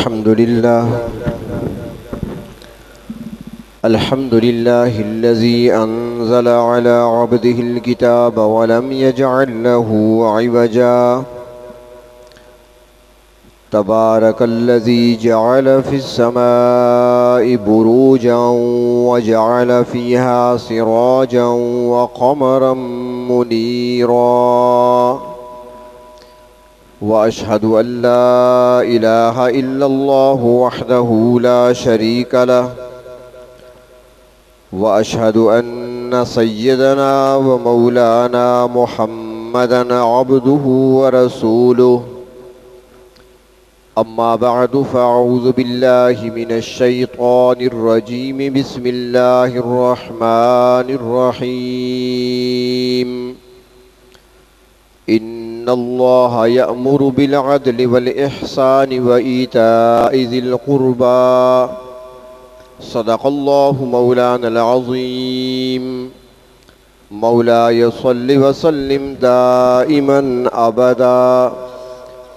الحمد لله الذي أنزل على عبده الكتاب ولم يجعل له عوجا تبارك الذي جعل في السماء بروجا وجعل فيها سراجا وقمرا منيرا وأشهد أن لا إله إلا الله وحده لا شريك له وأشهد أن سيدنا ومولانا محمدا عبده ورسوله أما بعد فأعوذ بالله من الشيطان الرجيم بسم الله الرحمن الرحيم إن الله يأمر بالعدل والإحسان وإيتاء ذي القربى صدق الله مولانا العظيم مولاي صل وسلم دائما أبدا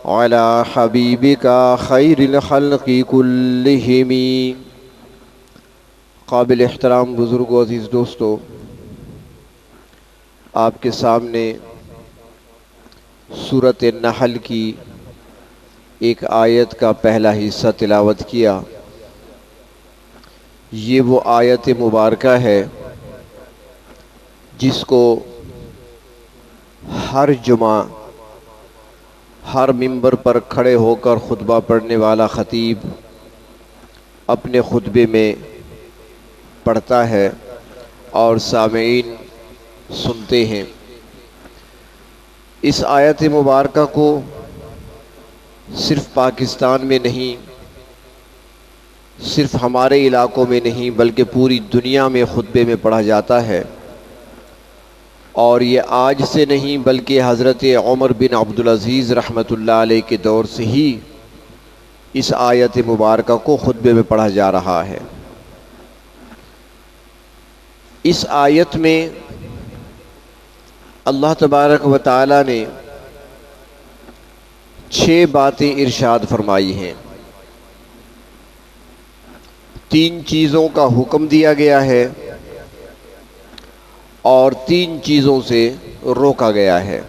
على حبيبك خير الخلق كلهم. قابل احترام بزرگوں عزیز دوستو، آپ کے سامنے سورۃ النحل کی ایک آیت کا پہلا حصہ تلاوت کیا. یہ وہ آیت مبارکہ ہے جس کو ہر جمعہ ہر منبر پر کھڑے ہو کر خطبہ پڑھنے والا خطیب اپنے خطبے میں پڑھتا ہے اور سامعین سنتے ہیں. اس آیت مبارکہ کو صرف پاکستان میں نہیں، صرف ہمارے علاقوں میں نہیں، بلکہ پوری دنیا میں خطبے میں پڑھا جاتا ہے. اور یہ آج سے نہیں بلکہ حضرت عمر بن عبدالعزیز رحمۃ اللہ علیہ کے دور سے ہی اس آیت مبارکہ کو خطبے میں پڑھا جا رہا ہے. اس آیت میں اللہ تبارک و تعالی نے 6 باتیں ارشاد فرمائی ہیں. 3 چیزوں کا حکم دیا گیا ہے اور 3 چیزوں سے روکا گیا ہے.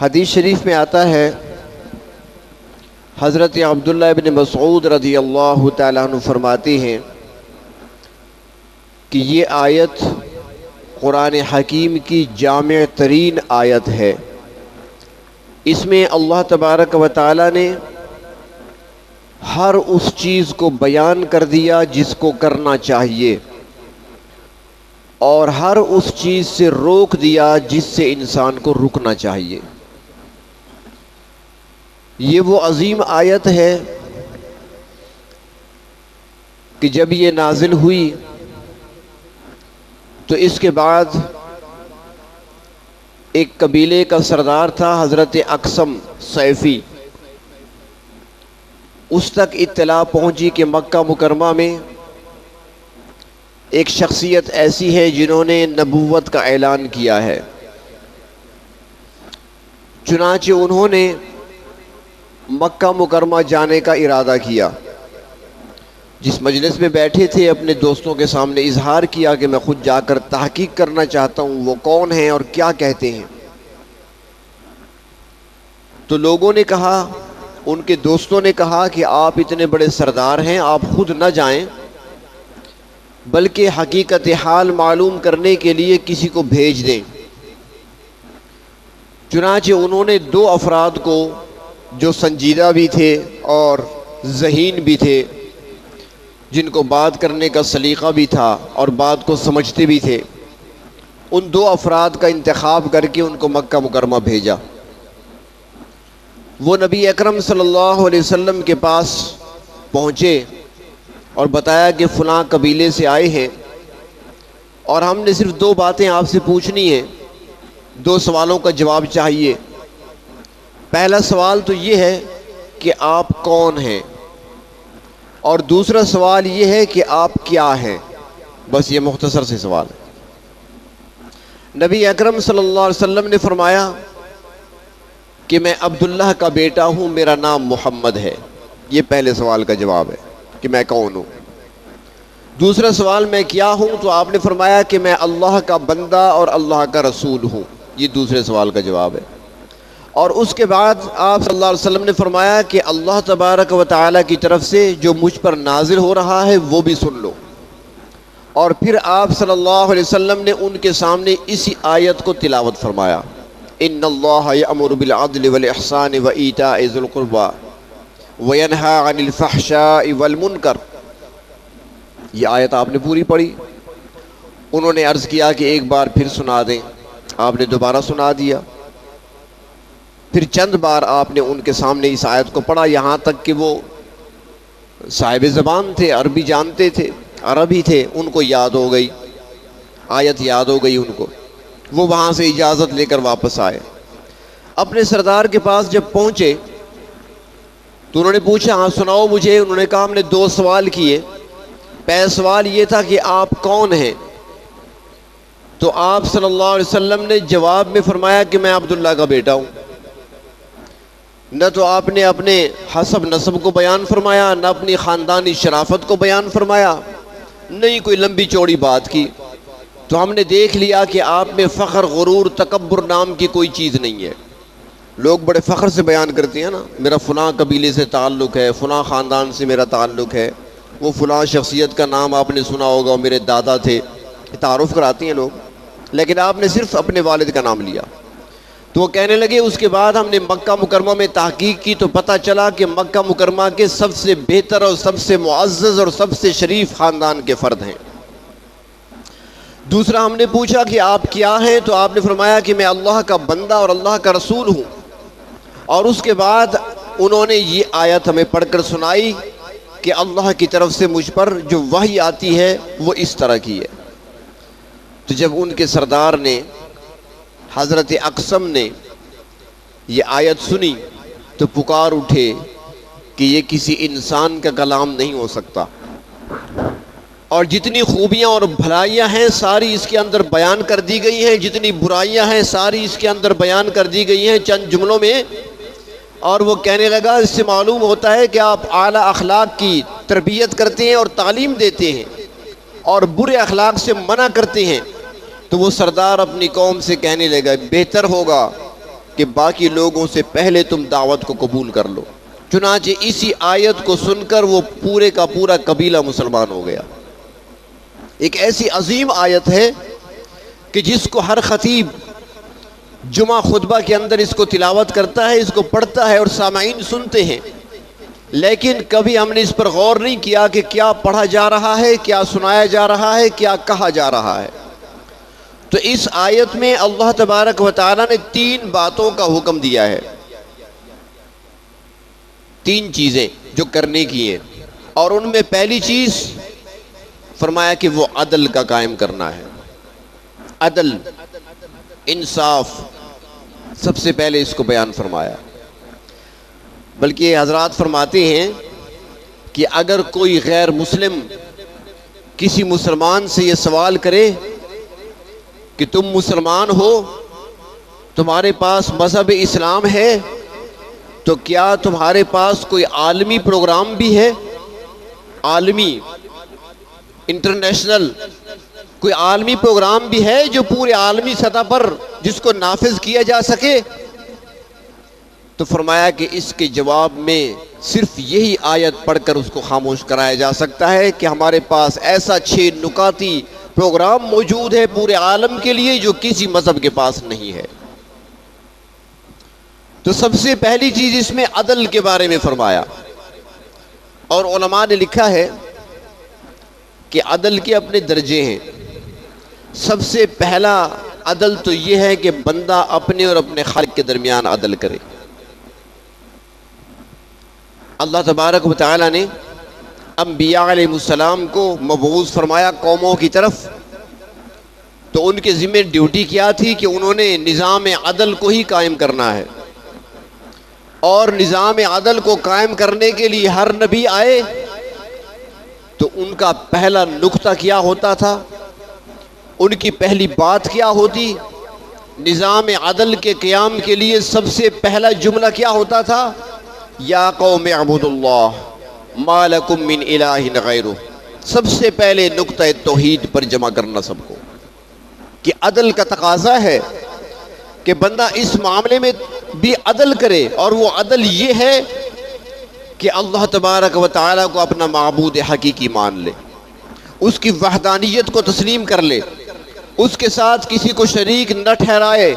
حدیث شریف میں آتا ہے، حضرت عبداللہ ابن مسعود رضی اللہ تعالیٰ عنہ فرماتے ہیں کہ یہ آیت قرآن حکیم کی جامع ترین آیت ہے. اس میں اللہ تبارک و تعالیٰ نے ہر اس چیز کو بیان کر دیا جس کو کرنا چاہیے، اور ہر اس چیز سے روک دیا جس سے انسان کو رکنا چاہیے. یہ وہ عظیم آیت ہے کہ جب یہ نازل ہوئی تو اس کے بعد ایک قبیلے کا سردار تھا حضرت اقسم سیفی. اس تک اطلاع پہنچی کہ مکہ مکرمہ میں ایک شخصیت ایسی ہے جنہوں نے نبوت کا اعلان کیا ہے. چنانچہ انہوں نے مکہ مکرمہ جانے کا ارادہ کیا. جس مجلس میں بیٹھے تھے اپنے دوستوں کے سامنے اظہار کیا کہ میں خود جا کر تحقیق کرنا چاہتا ہوں وہ کون ہیں اور کیا کہتے ہیں. تو لوگوں نے کہا، ان کے دوستوں نے کہا کہ آپ اتنے بڑے سردار ہیں، آپ خود نہ جائیں بلکہ حقیقت حال معلوم کرنے کے لیے کسی کو بھیج دیں. چنانچہ انہوں نے 2 افراد کو جو سنجیدہ بھی تھے اور ذہین بھی تھے، جن کو بات کرنے کا سلیقہ بھی تھا اور بات کو سمجھتے بھی تھے، ان 2 افراد کا انتخاب کر کے ان کو مکہ مکرمہ بھیجا. وہ نبی اکرم صلی اللہ علیہ وسلم کے پاس پہنچے اور بتایا کہ فلاں قبیلے سے آئے ہیں اور ہم نے صرف 2 باتیں آپ سے پوچھنی ہیں، 2 سوالوں کا جواب چاہیے. پہلا سوال تو یہ ہے کہ آپ کون ہیں، اور دوسرا سوال یہ ہے کہ آپ کیا ہیں. بس یہ مختصر سے سوال ہے. نبی اکرم صلی اللہ علیہ وسلم نے فرمایا کہ میں عبداللہ کا بیٹا ہوں، میرا نام محمد ہے. یہ پہلے سوال کا جواب ہے کہ میں کون ہوں۔ دوسرا سوال میں کیا ہوں، تو آپ نے فرمایا کہ میں اللہ کا بندہ اور اللہ کا رسول ہوں، یہ دوسرے سوال کا جواب ہے۔ اور اس کے بعد آپ صلی اللہ علیہ وسلم نے فرمایا کہ اللہ تبارک و تعالیٰ کی طرف سے جو مجھ پر نازل ہو رہا ہے وہ بھی سن لو۔ اور پھر آپ صلی اللہ علیہ وسلم نے ان کے سامنے اسی آیت کو تلاوت فرمایا، ان اللہ یأمر بالعدل والاحسان وایتاء ذی القربی وینہی عن الفحشاء والمنکر۔ یہ آیت آپ نے پوری پڑھی۔ انہوں نے عرض کیا کہ ایک بار پھر سنا دیں، آپ نے دوبارہ سنا دیا۔ پھر چند بار آپ نے ان کے سامنے اس آیت کو پڑھا، یہاں تک کہ وہ صاحب زبان تھے، عربی جانتے تھے، عربی تھے، ان کو یاد ہو گئی آیت، یاد ہو گئی ان کو۔ وہ وہاں سے اجازت لے کر واپس آئے۔ اپنے سردار کے پاس جب پہنچے تو انہوں نے پوچھا، ہاں سناؤ مجھے۔ انہوں نے کہا ہم نے 2 سوال کیے۔ پہلا سوال یہ تھا کہ آپ کون ہیں؟ تو آپ صلی اللہ علیہ وسلم نے جواب میں فرمایا کہ میں عبداللہ کا بیٹا ہوں۔ نہ تو آپ نے اپنے حسب نسب کو بیان فرمایا، نہ اپنی خاندانی شرافت کو بیان فرمایا، نہیں کوئی لمبی چوڑی بات کی۔ تو ہم نے دیکھ لیا کہ آپ میں فخر، غرور، تکبر نام کی کوئی چیز نہیں ہے۔ لوگ بڑے فخر سے بیان کرتے ہیں نا، میرا فلاں قبیلے سے تعلق ہے، فلاں خاندان سے میرا تعلق ہے، وہ فلاں شخصیت کا نام آپ نے سنا ہوگا، میرے دادا تھے، تعارف کراتے ہیں لوگ، لیکن آپ نے صرف اپنے والد کا نام لیا۔ تو وہ کہنے لگے اس کے بعد ہم نے مکہ مکرمہ میں تحقیق کی تو پتہ چلا کہ مکہ مکرمہ کے سب سے بہتر اور سب سے معزز اور سب سے شریف خاندان کے فرد ہیں۔ دوسرا ہم نے پوچھا کہ آپ کیا ہیں، تو آپ نے فرمایا کہ میں اللہ کا بندہ اور اللہ کا رسول ہوں۔ اور اس کے بعد انہوں نے یہ آیت ہمیں پڑھ کر سنائی کہ اللہ کی طرف سے مجھ پر جو وحی آتی ہے وہ اس طرح کی ہے۔ تو جب ان کے سردار نے، حضرت اقسم نے یہ آیت سنی تو پکار اٹھے کہ یہ کسی انسان کا کلام نہیں ہو سکتا، اور جتنی خوبیاں اور بھلائیاں ہیں ساری اس کے اندر بیان کر دی گئی ہیں، جتنی برائیاں ہیں ساری اس کے اندر بیان کر دی گئی ہیں چند جملوں میں۔ اور وہ کہنے لگا اس سے معلوم ہوتا ہے کہ آپ اعلیٰ اخلاق کی تربیت کرتے ہیں اور تعلیم دیتے ہیں اور برے اخلاق سے منع کرتے ہیں۔ تو وہ سردار اپنی قوم سے کہنے لگا بہتر ہوگا کہ باقی لوگوں سے پہلے تم دعوت کو قبول کر لو۔ چنانچہ اسی آیت کو سن کر وہ پورے کا پورا قبیلہ مسلمان ہو گیا۔ ایک ایسی عظیم آیت ہے کہ جس کو ہر خطیب جمعہ خطبہ کے اندر اس کو تلاوت کرتا ہے، اس کو پڑھتا ہے اور سامعین سنتے ہیں، لیکن کبھی ہم نے اس پر غور نہیں کیا کہ کیا پڑھا جا رہا ہے، کیا سنایا جا رہا ہے، کیا کہا جا رہا ہے۔ تو اس آیت میں اللہ تبارک و تعالیٰ نے 3 باتوں کا حکم دیا ہے، 3 چیزیں جو کرنے کی ہیں، اور ان میں پہلی چیز فرمایا کہ وہ عدل کا قائم کرنا ہے۔ عدل، انصاف، سب سے پہلے اس کو بیان فرمایا۔ بلکہ حضرات فرماتے ہیں کہ اگر کوئی غیر مسلم کسی مسلمان سے یہ سوال کرے کہ تم مسلمان ہو، تمہارے پاس مذہب اسلام ہے، تو کیا تمہارے پاس کوئی عالمی پروگرام بھی ہے؟ عالمی، انٹرنیشنل کوئی عالمی پروگرام بھی ہے جو پورے عالمی سطح پر جس کو نافذ کیا جا سکے؟ تو فرمایا کہ اس کے جواب میں صرف یہی آیت پڑھ کر اس کو خاموش کرایا جا سکتا ہے کہ ہمارے پاس ایسا 6 نکاتی پروگرام موجود ہے پورے عالم کے لیے جو کسی مذہب کے پاس نہیں ہے۔ تو سب سے پہلی چیز اس میں عدل کے بارے میں فرمایا، اور علماء نے لکھا ہے کہ عدل کے اپنے درجے ہیں۔ سب سے پہلا عدل تو یہ ہے کہ بندہ اپنے اور اپنے خالق کے درمیان عدل کرے۔ اللہ تبارک و تعالی نے انبیاء علیہ السلام کو مبعوث فرمایا قوموں کی طرف، تو ان کے ذمہ ڈیوٹی کیا تھی کہ انہوں نے نظام عدل کو ہی قائم کرنا ہے، اور نظام عدل کو قائم کرنے کے لیے ہر نبی آئے تو ان کا پہلا نقطہ کیا ہوتا تھا، ان کی پہلی بات کیا ہوتی؟ نظام عدل کے قیام کے لیے سب سے پہلا جملہ کیا ہوتا تھا یا قوم اعبدوا اللہ ما لکم من الہ غیرہ، سب سے پہلے نقطہ توحید پر جمع کرنا سب کو، کہ عدل کا تقاضا ہے کہ بندہ اس معاملے میں بھی عدل کرے، اور وہ عدل یہ ہے کہ اللہ تبارک و تعالیٰ کو اپنا معبود حقیقی مان لے، اس کی وحدانیت کو تسلیم کر لے، اس کے ساتھ کسی کو شریک نہ ٹھہرائے،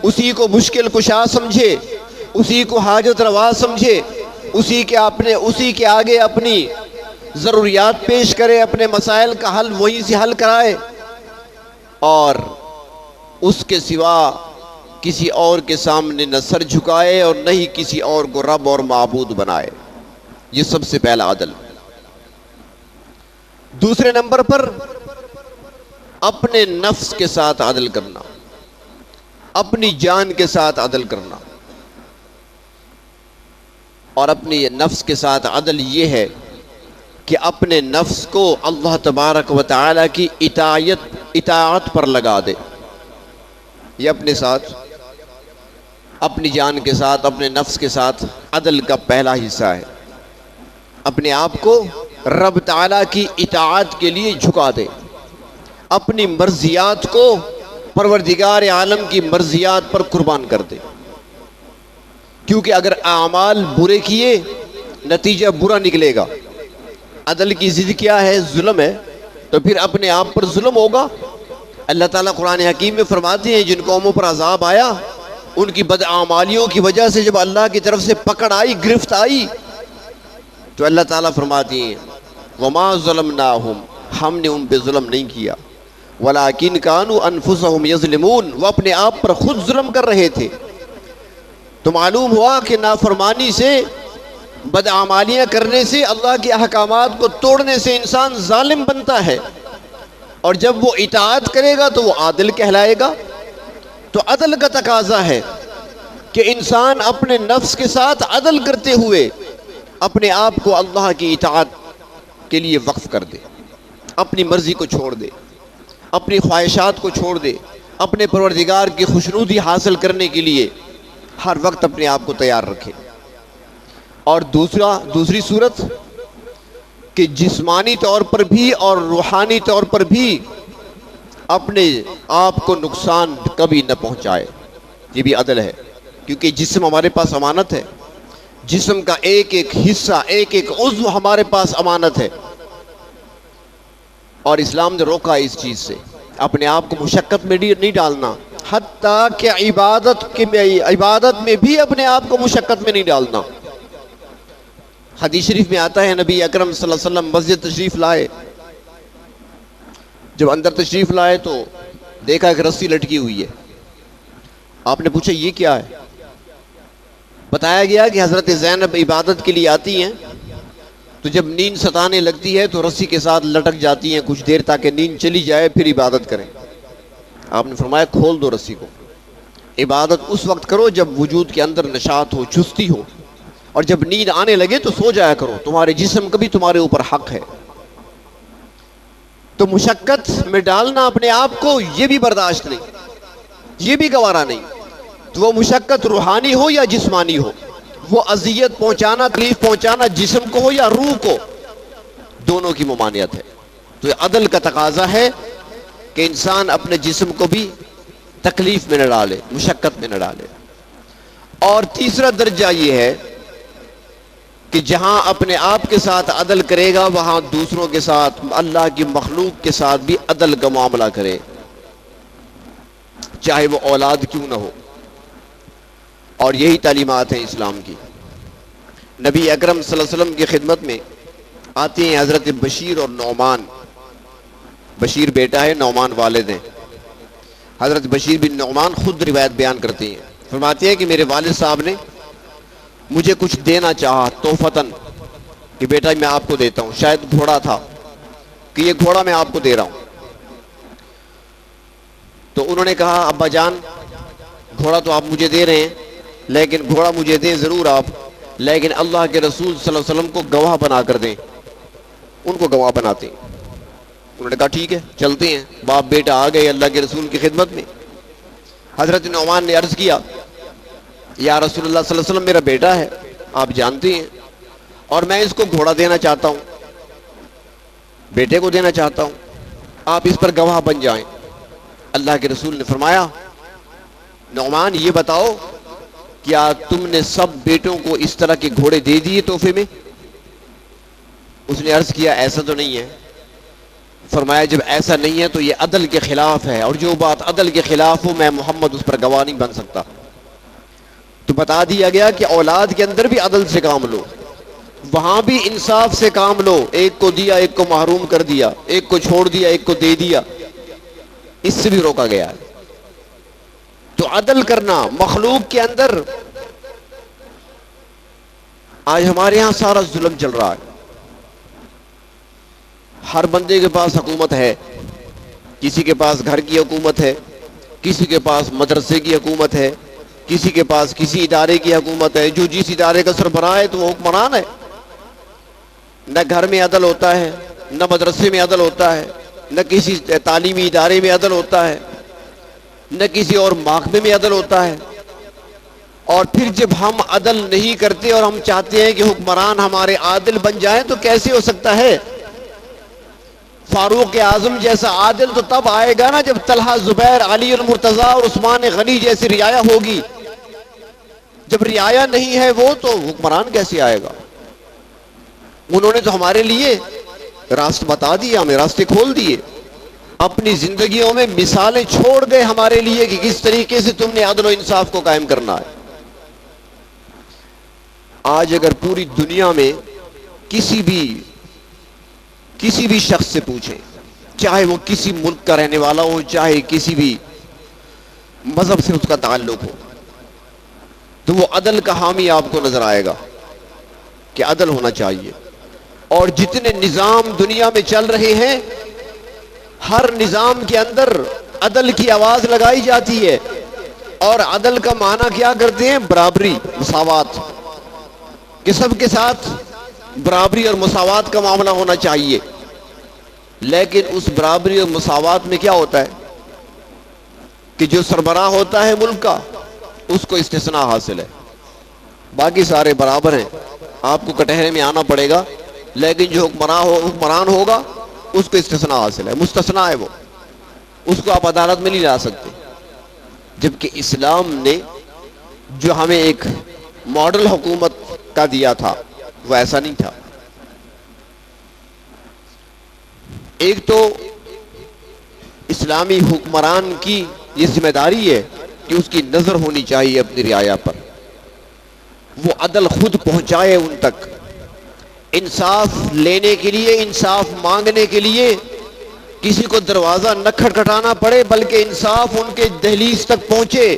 اسی کو مشکل کشا سمجھے، اسی کو حاجت روا سمجھے، اسی کے آگے اپنی ضروریات پیش کرے، اپنے مسائل کا حل وہیں سے حل کرائے، اور اس کے سوا کسی اور کے سامنے نہ سر جھکائے اور نہ ہی کسی اور کو رب اور معبود بنائے۔ یہ سب سے پہلا عدل۔ دوسرے نمبر پر اپنے نفس کے ساتھ عدل کرنا، اپنی جان کے ساتھ عدل کرنا، اور اپنی نفس کے ساتھ عدل یہ ہے کہ اپنے نفس کو اللہ تبارک و تعالی کی اطاعت پر لگا دے۔ یہ اپنے ساتھ، اپنی جان کے ساتھ، اپنے نفس کے ساتھ عدل کا پہلا حصہ ہے۔ اپنے آپ کو رب تعالیٰ کی اطاعت کے لیے جھکا دے، اپنی مرضیات کو پروردگار عالم کی مرضیات پر قربان کر دے، کیونکہ اگر اعمال برے کیے نتیجہ برا نکلے گا۔ عدل کی ضد کیا ہے؟ ظلم ہے، تو پھر اپنے آپ پر ظلم ہوگا۔ اللہ تعالیٰ قرآن حکیم میں فرماتے ہیں جن قوموں پر عذاب آیا ان کی بدعمالیوں کی وجہ سے جب اللہ کی طرف سے پکڑ آئی، گرفت آئی، تو اللہ تعالیٰ فرماتے ہیں وما ظلمناہم، ہم نے ان پہ ظلم نہیں کیا، ولیکن کانوا انفسہم یظلمون، وہ اپنے آپ پر خود ظلم کر رہے تھے۔ تو معلوم ہوا کہ نافرمانی سے، بدعمالیاں کرنے سے، اللہ کے احکامات کو توڑنے سے انسان ظالم بنتا ہے، اور جب وہ اطاعت کرے گا تو وہ عادل کہلائے گا۔ تو عدل کا تقاضا ہے کہ انسان اپنے نفس کے ساتھ عدل کرتے ہوئے اپنے آپ کو اللہ کی اطاعت کے لیے وقف کر دے، اپنی مرضی کو چھوڑ دے، اپنی خواہشات کو چھوڑ دے، اپنے پروردگار کی خوشنودی حاصل کرنے کے لیے ہر وقت اپنے آپ کو تیار رکھے۔ اور دوسری صورت کہ جسمانی طور پر بھی اور روحانی طور پر بھی اپنے آپ کو نقصان کبھی نہ پہنچائے، یہ بھی عدل ہے، کیونکہ جسم ہمارے پاس امانت ہے، جسم کا ایک ایک حصہ، ایک ایک عضو ہمارے پاس امانت ہے، اور اسلام نے روکا اس چیز سے، اپنے آپ کو مشقت میں نہیں ڈالنا، حتیٰ کہ عبادت میں بھی اپنے آپ کو مشقت میں نہیں ڈالنا۔ حدیث شریف میں آتا ہے نبی اکرم صلی اللہ علیہ وسلم مسجد تشریف لائے، جب اندر تشریف لائے تو دیکھا ایک رسی لٹکی ہوئی ہے۔ آپ نے پوچھا یہ کیا ہے؟ بتایا گیا کہ حضرت زینب عبادت کے لیے آتی ہیں، تو جب نیند ستانے لگتی ہے تو رسی کے ساتھ لٹک جاتی ہیں کچھ دیر تاکہ نیند چلی جائے پھر عبادت کریں۔ آپ نے فرمایا کھول دو رسی کو، عبادت اس وقت کرو جب وجود کے اندر نشاط ہو، چستی ہو، اور جب نیند آنے لگے تو سو جایا کرو، تمہارے جسم کا بھی تمہارے اوپر حق ہے۔ تو مشقت میں ڈالنا اپنے آپ کو یہ بھی برداشت نہیں، یہ بھی گوارا نہیں۔ تو وہ مشقت روحانی ہو یا جسمانی ہو، وہ اذیت پہنچانا، تکلیف پہنچانا جسم کو ہو یا روح کو، دونوں کی ممانعت ہے۔ تو یہ عدل کا تقاضا ہے کہ انسان اپنے جسم کو بھی تکلیف میں نہ ڈالے، مشقت میں نہ ڈالے۔ اور تیسرا درجہ یہ ہے کہ جہاں اپنے آپ کے ساتھ عدل کرے گا وہاں دوسروں کے ساتھ، اللہ کی مخلوق کے ساتھ بھی عدل کا معاملہ کرے، چاہے وہ اولاد کیوں نہ ہو۔ اور یہی تعلیمات ہیں اسلام کی۔ نبی اکرم صلی اللہ علیہ وسلم کی خدمت میں آتے ہیں حضرت بشیر اور نعمان۔ بشیر بیٹا ہے، نعمان والد ہیں۔ حضرت بشیر بن نعمان خود روایت بیان کرتے ہیں، فرماتے ہیں کہ میرے والد صاحب نے مجھے کچھ دینا چاہا تحفتاً، کہ بیٹا میں آپ کو دیتا ہوں، شاید گھوڑا تھا کہ یہ گھوڑا میں آپ کو دے رہا ہوں۔ تو انہوں نے کہا ابا جان گھوڑا تو آپ مجھے دے رہے ہیں، لیکن گھوڑا مجھے دیں ضرور آپ، لیکن اللہ کے رسول صلی اللہ علیہ وسلم کو گواہ بنا کر دیں۔ ان کو گواہ بناتے ہیں۔ انہوں نے کہا ٹھیک ہے چلتے ہیں۔ باپ بیٹا آ گئے اللہ کے رسول کی خدمت میں۔ حضرت نعمان نے عرض کیا یا رسول اللہ صلی اللہ علیہ وسلم میرا بیٹا ہے، آپ جانتے ہیں، اور میں اس کو گھوڑا دینا چاہتا ہوں، بیٹے کو دینا چاہتا ہوں، آپ اس پر گواہ بن جائیں۔ اللہ کے رسول نے فرمایا نعمان یہ بتاؤ کیا تم نے سب بیٹوں کو اس طرح کے گھوڑے دے دیے تحفے میں؟ اس نے عرض کیا ایسا تو نہیں ہے۔ فرمایا جب ایسا نہیں ہے تو یہ عدل کے خلاف ہے، اور جو بات عدل کے خلاف ہو میں محمد اس پر گواہ نہیں بن سکتا۔ تو بتا دیا گیا کہ اولاد کے اندر بھی عدل سے کام لو، وہاں بھی انصاف سے کام لو، ایک کو دیا ایک کو محروم کر دیا، ایک کو چھوڑ دیا ایک کو دے دیا، اس سے بھی روکا گیا ہے۔ تو عدل کرنا مخلوق کے اندر، آج ہمارے ہاں سارا ظلم چل رہا ہے۔ ہر بندے کے پاس حکومت ہے، کسی کے پاس گھر کی حکومت ہے، کسی کے پاس مدرسے کی حکومت ہے، کسی کے پاس کسی ادارے کی حکومت ہے، جو جس ادارے کا سربراہ ہے تو وہ حکمران ہے۔ نہ گھر میں عدل ہوتا ہے، نہ مدرسے میں عدل ہوتا ہے، نہ کسی تعلیمی ادارے میں عدل ہوتا ہے، نہ کسی اور محکمے میں عدل ہوتا ہے۔ اور پھر جب ہم عدل نہیں کرتے اور ہم چاہتے ہیں کہ حکمران ہمارے عادل بن جائیں تو کیسے ہو سکتا ہے؟ فاروق اعظم جیسا عادل تو تب آئے گا نا جب طلحہ، زبیر، علی المرتضیٰ اور عثمان غنی جیسی رعایا ہوگی۔ جب رعایا نہیں ہے وہ تو حکمران کیسے آئے گا؟ انہوں نے تو ہمارے لیے راستہ بتا دیا، ہمیں راستے کھول دیے، اپنی زندگیوں میں مثالیں چھوڑ گئے ہمارے لیے کہ کس طریقے سے تم نے عدل و انصاف کو قائم کرنا ہے۔ آج اگر پوری دنیا میں کسی بھی شخص سے پوچھیں، چاہے وہ کسی ملک کا رہنے والا ہو، چاہے کسی بھی مذہب سے اس کا تعلق ہو، تو وہ عدل کا حامی آپ کو نظر آئے گا کہ عدل ہونا چاہیے۔ اور جتنے نظام دنیا میں چل رہے ہیں، ہر نظام کے اندر عدل کی آواز لگائی جاتی ہے، اور عدل کا معنی کیا کرتے ہیں؟ برابری، مساوات، کہ سب کے ساتھ برابری اور مساوات کا معاملہ ہونا چاہیے۔ لیکن اس برابری اور مساوات میں کیا ہوتا ہے کہ جو سربراہ ہوتا ہے ملک کا اس کو استثناء حاصل ہے، باقی سارے برابر ہیں، آپ کو کٹہرے میں آنا پڑے گا، لیکن جو حکمران ہوگا اس کو استثناء حاصل ہے، مستثنیٰ ہے وہ، اس کو آپ عدالت میں نہیں لا سکتے۔ جبکہ اسلام نے جو ہمیں ایک ماڈل حکومت کا دیا تھا وہ ایسا نہیں تھا۔ ایک تو اسلامی حکمران کی یہ ذمہ داری ہے کہ اس کی نظر ہونی چاہیے اپنی رعایا پر، وہ عدل خود پہنچائے ان تک، انصاف لینے کے لیے، انصاف مانگنے کے لیے کسی کو دروازہ نہ کھٹکھٹانا پڑے، بلکہ انصاف ان کے دہلیز تک پہنچے۔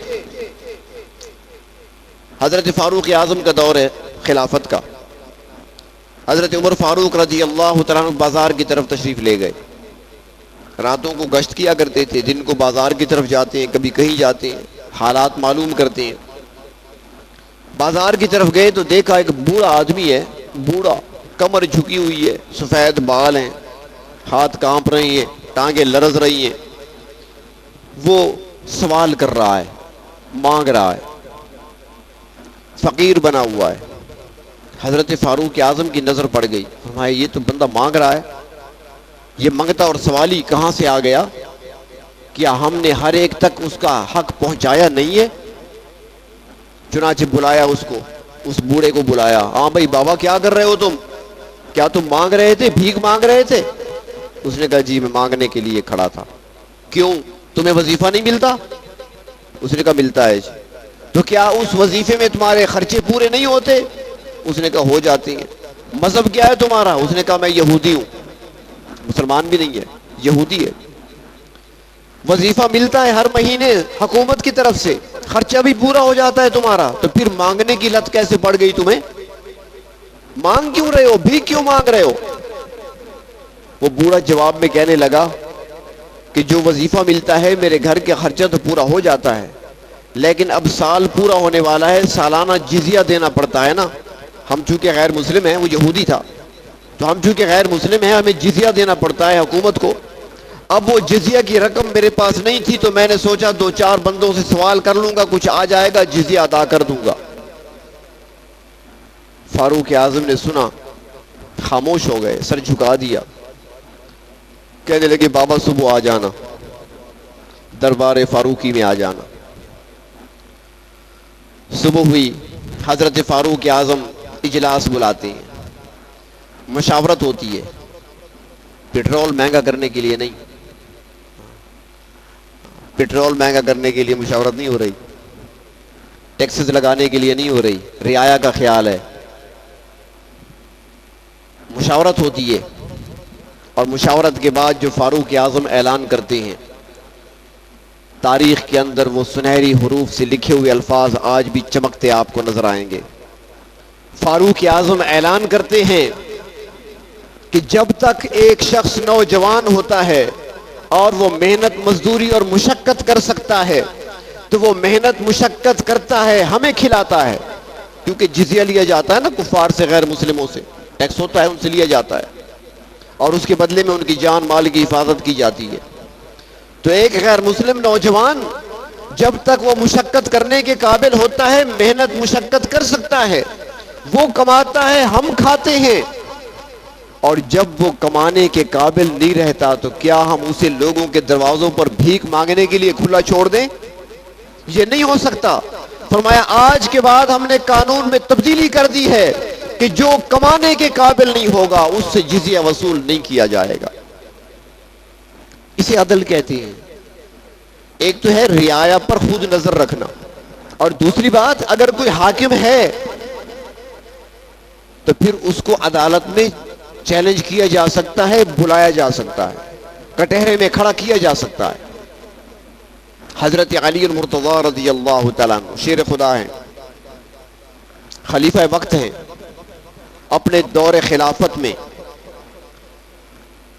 حضرت فاروق اعظم کا دور ہے خلافت کا، حضرت عمر فاروق رضی اللہ تعالیٰ عنہ بازار کی طرف تشریف لے گئے، راتوں کو گشت کیا کرتے تھے، دن کو بازار کی طرف جاتے ہیں، کبھی کہیں جاتے ہیں، حالات معلوم کرتے ہیں۔ بازار کی طرف گئے تو دیکھا ایک بوڑھا آدمی ہے، بوڑھا، کمر جھکی ہوئی ہے، سفید بال ہیں، ہاتھ کانپ رہے ہیں، ٹانگیں لرز رہی ہیں، وہ سوال کر رہا ہے، مانگ رہا ہے، فقیر بنا ہوا ہے۔ حضرت فاروق اعظم کی نظر پڑ گئی، فرمایا یہ تو بندہ مانگ رہا ہے، یہ منگتا اور سوالی کہاں سے آ گیا؟ کیا ہم نے ہر ایک تک اس کا حق پہنچایا نہیں ہے؟ چنانچہ بلایا اس کو، اس بوڑھے کو بلایا، ہاں بھائی بابا کیا کر رہے ہو تم؟ کیا تم مانگ رہے تھے، بھیک مانگ رہے تھے؟ اس نے کہا جی میں مانگنے کے لیے کھڑا تھا۔ کیوں، تمہیں وظیفہ نہیں ملتا؟ اس نے کہا ملتا ہے جی۔ تو کیا اس وظیفے میں تمہارے خرچے پورے نہیں ہوتے؟ اس نے کہا ہو جاتے ہیں۔ مذہب کیا ہے تمہارا؟ اس نے کہا میں یہودی ہوں، مسلمان بھی نہیں ہے، یہودی ہے۔ وظیفہ ملتا ہے ہر مہینے حکومت کی طرف سے، خرچہ بھی پورا ہو جاتا ہے تمہارا، تو پھر مانگنے کی لت کیسے پڑ گئی تمہیں؟ مانگ کیوں رہے ہو، بھی کیوں مانگ رہے ہو؟ وہ بوڑھا جواب میں کہنے لگا کہ جو وظیفہ ملتا ہے میرے گھر کے خرچہ تو پورا ہو جاتا ہے، لیکن اب سال پورا ہونے والا ہے، سالانہ جزیہ دینا پڑتا ہے نا، ہم چونکہ غیر مسلم ہیں، وہ یہودی تھا، تو ہم چونکہ غیر مسلم ہیں ہمیں جزیہ دینا پڑتا ہے حکومت کو۔ اب وہ جزیہ کی رقم میرے پاس نہیں تھی تو میں نے سوچا دو چار بندوں سے سوال کر لوں گا، کچھ آ جائے گا، جزیہ ادا کر دوں گا۔ فاروق اعظم نے سنا، خاموش ہو گئے، سر جھکا دیا، کہنے لگے بابا صبح آ جانا، دربار فاروقی میں آ جانا۔ صبح ہوئی، حضرت فاروق اعظم اجلاس بلاتے ہیں، مشاورت ہوتی ہے، پٹرول مہنگا کرنے کے لیے نہیں، پٹرول مہنگا کرنے کے لیے مشاورت نہیں ہو رہی، ٹیکسز لگانے کے لیے نہیں ہو رہی، رعایا کا خیال ہے، مشاورت ہوتی ہے۔ اور مشاورت کے بعد جو فاروق اعظم اعلان کرتے ہیں، تاریخ کے اندر وہ سنہری حروف سے لکھے ہوئے الفاظ آج بھی چمکتے آپ کو نظر آئیں گے۔ فاروق اعظم اعلان کرتے ہیں کہ جب تک ایک شخص نوجوان ہوتا ہے اور وہ محنت مزدوری اور مشقت کر سکتا ہے تو وہ محنت مشقت کرتا ہے، ہمیں کھلاتا ہے، کیونکہ جزیہ لیا جاتا ہے نا کفار سے، غیر مسلموں سے ٹیکس ہوتا ہے، ان سے لیا جاتا ہے، اور اس کے بدلے میں ان کی جان مال کی حفاظت کی جاتی ہے۔ تو ایک غیر مسلم نوجوان جب تک وہ مشقت کرنے کے قابل ہوتا ہے، محنت مشقت کر سکتا ہے، وہ کماتا ہے، ہم کھاتے ہیں، اور جب وہ کمانے کے قابل نہیں رہتا تو کیا ہم اسے لوگوں کے دروازوں پر بھیک مانگنے کے لیے کھلا چھوڑ دیں؟ یہ نہیں ہو سکتا۔ فرمایا آج کے بعد ہم نے قانون میں تبدیلی کر دی ہے کہ جو کمانے کے قابل نہیں ہوگا اس سے جزیہ وصول نہیں کیا جائے گا۔ اسے عدل کہتے ہیں۔ ایک تو ہے رعایا پر خود نظر رکھنا، اور دوسری بات اگر کوئی حاکم ہے تو پھر اس کو عدالت میں چیلنج کیا جا سکتا ہے، بلایا جا سکتا ہے، کٹہرے میں کھڑا کیا جا سکتا ہے۔ حضرت علی المرتضی رضی اللہ تعالیٰ عنہ شیر خدا ہیں، خلیفہ وقت ہیں، اپنے دور خلافت میں